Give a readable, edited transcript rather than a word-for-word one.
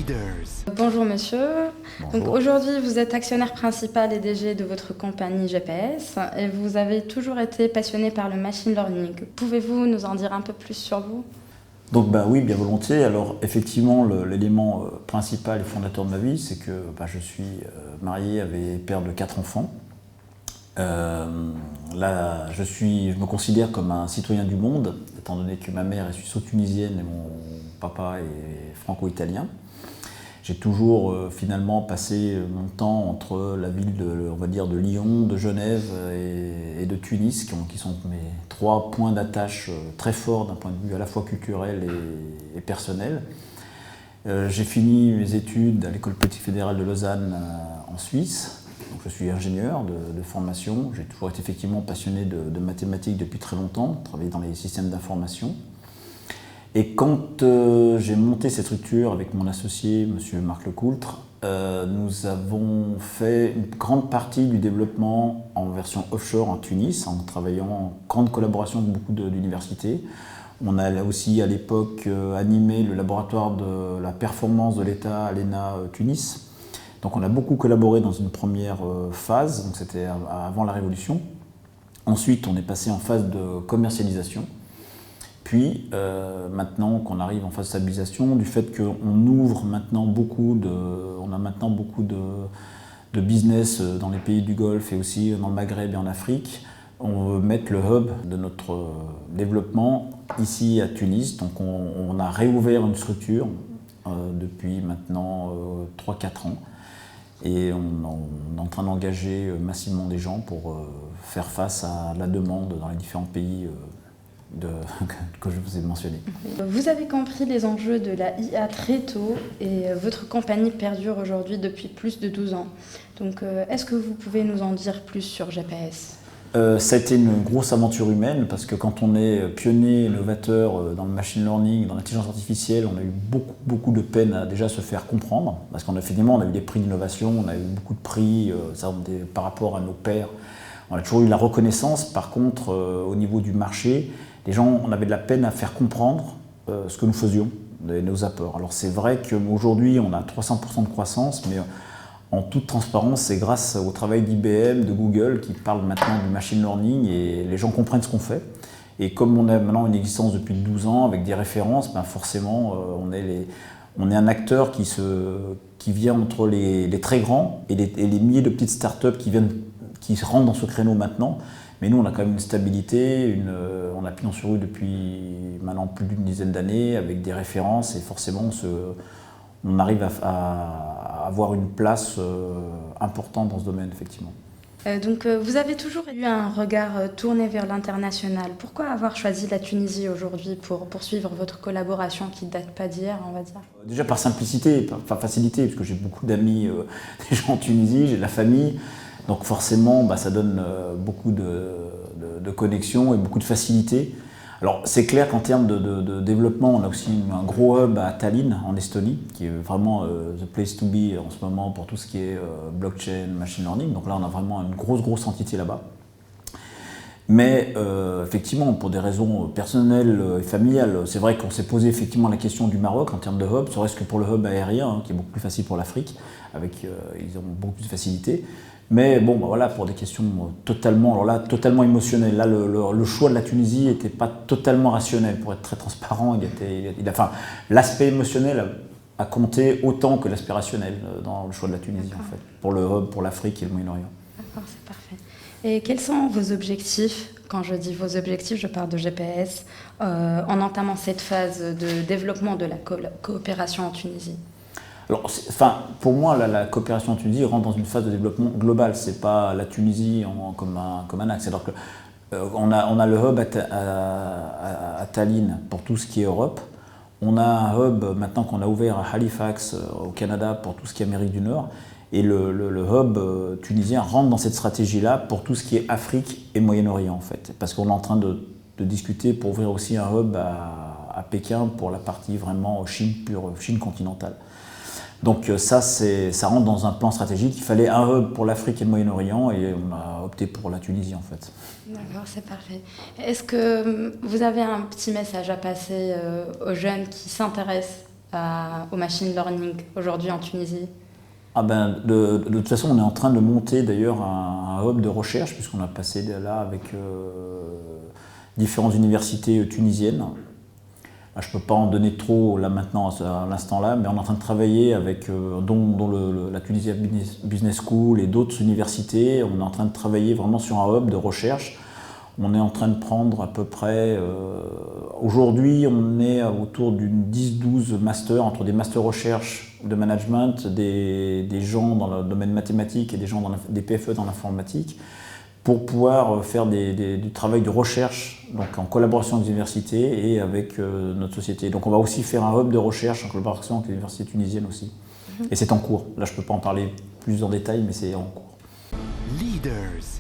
Leaders. Bonjour monsieur. Bonjour. Donc aujourd'hui vous êtes actionnaire principal et DG de votre compagnie GPS et vous avez toujours été passionné par le machine learning. Pouvez-vous nous en dire un peu plus sur vous? Donc oui, bien volontiers. Alors effectivement, l'élément principal et fondateur de ma vie, c'est que je suis marié avec père de 4 enfants. Là, je me considère comme un citoyen du monde, étant donné que ma mère est suisseau-tunisienne et mon papa est franco-italien. J'ai toujours finalement passé mon temps entre la ville de Lyon, de Genève et de Tunis, qui sont mes 3 points d'attache très forts d'un point de vue à la fois culturel et personnel. J'ai fini mes études à l'École Polytechnique Fédérale de Lausanne en Suisse. Donc, je suis ingénieur de formation. J'ai toujours été effectivement passionné de mathématiques depuis très longtemps, travaillé dans les systèmes d'information. Et quand j'ai monté cette structure avec mon associé, M. Marc Lecoultre, nous avons fait une grande partie du développement en version offshore en Tunis, en travaillant en grande collaboration avec beaucoup d'universités. On a aussi à l'époque animé le laboratoire de la performance de l'État à l'ENA Tunis. Donc on a beaucoup collaboré dans une première phase, donc c'était avant la Révolution. Ensuite on est passé en phase de commercialisation. Puis maintenant qu'on arrive en phase de stabilisation, du fait qu'on ouvre maintenant on a maintenant beaucoup de business dans les pays du Golfe et aussi dans le Maghreb et en Afrique, on veut mettre le hub de notre développement ici à Tunis. Donc on a réouvert une structure depuis maintenant 3-4 ans. Et on est en train d'engager massivement des gens pour faire face à la demande dans les différents pays que je vous ai mentionnés. Vous avez compris les enjeux de la IA très tôt et votre compagnie perdure aujourd'hui depuis plus de 12 ans. Donc est-ce que vous pouvez nous en dire plus sur GPS ? Ça a été une grosse aventure humaine parce que quand on est pionnier, novateur dans le machine learning, dans l'intelligence artificielle, on a eu beaucoup de peine à déjà se faire comprendre parce qu'on a finalement eu des prix d'innovation, on a eu beaucoup de prix par rapport à nos pairs. On a toujours eu la reconnaissance. Par contre, au niveau du marché, les gens, on avait de la peine à faire comprendre ce que nous faisions, nos apports. Alors c'est vrai qu'aujourd'hui, on a 300% de croissance, mais en toute transparence, c'est grâce au travail d'IBM, de Google, qui parlent maintenant du machine learning et les gens comprennent ce qu'on fait. Et comme on a maintenant une existence depuis 12 ans avec des références, forcément, on est un acteur qui vient entre les très grands et les milliers de petites startups qui rentrent dans ce créneau maintenant. Mais nous, on a quand même une stabilité, on a pignon sur rue depuis maintenant plus d'une dizaine d'années avec des références et forcément on arrive à avoir une place importante dans ce domaine, effectivement. Donc vous avez toujours eu un regard tourné vers l'international. Pourquoi avoir choisi la Tunisie aujourd'hui pour poursuivre votre collaboration qui ne date pas d'hier, on va dire ? Déjà par simplicité, par facilité, parce que j'ai beaucoup d'amis, des gens en Tunisie, j'ai de la famille. Donc forcément, ça donne beaucoup de connexions et beaucoup de facilité. Alors c'est clair qu'en termes de développement, on a aussi un gros hub à Tallinn, en Estonie, qui est vraiment the place to be en ce moment pour tout ce qui est blockchain, machine learning. Donc là, on a vraiment une grosse entité là-bas. Mais effectivement, pour des raisons personnelles et familiales, c'est vrai qu'on s'est posé effectivement la question du Maroc en termes de hub, serait-ce que pour le hub aérien, qui est beaucoup plus facile pour l'Afrique, ils ont beaucoup plus de facilité. Mais voilà, pour des questions totalement émotionnelles. Là, le choix de la Tunisie n'était pas totalement rationnel, pour être très transparent. L'aspect émotionnel a compté autant que l'aspect rationnel dans le choix de la Tunisie, en fait, pour le hub, pour l'Afrique et le Moyen-Orient. D'accord, c'est parfait. Et quels sont vos objectifs? Quand je dis vos objectifs, je parle de GPS, en entamant cette phase de développement de la coopération en Tunisie. Alors, pour moi, la coopération en Tunisie rentre dans une phase de développement global. C'est pas la Tunisie comme un axe. Alors on a le hub à Tallinn pour tout ce qui est Europe. On a un hub maintenant qu'on a ouvert à Halifax au Canada pour tout ce qui est Amérique du Nord. Et le hub tunisien rentre dans cette stratégie-là pour tout ce qui est Afrique et Moyen-Orient, en fait. Parce qu'on est en train de discuter pour ouvrir aussi un hub à Pékin pour la partie vraiment Chine pure, Chine continentale. Donc ça rentre dans un plan stratégique. Il fallait un hub pour l'Afrique et le Moyen-Orient et on a opté pour la Tunisie en fait. D'accord, c'est parfait. Est-ce que vous avez un petit message à passer aux jeunes qui s'intéressent au machine learning aujourd'hui en Tunisie? De toute façon, on est en train de monter d'ailleurs un hub de recherche, puisqu'on a passé là avec différentes universités tunisiennes. Je ne peux pas en donner trop là maintenant à l'instant là, mais on est en train de travailler avec dont la Tunisia Business School et d'autres universités. On est en train de travailler vraiment sur un hub de recherche. On est en train de prendre à peu près, aujourd'hui on est autour d'une 10-12 masters, entre des masters recherche de management, des gens dans le domaine mathématique et des gens des PFE dans l'informatique, pour pouvoir faire du travail de recherche donc en collaboration avec les universités et avec notre société. Donc on va aussi faire un hub de recherche en collaboration avec les universités tunisiennes aussi. Et c'est en cours. Là je ne peux pas en parler plus en détail, mais c'est en cours. Leaders.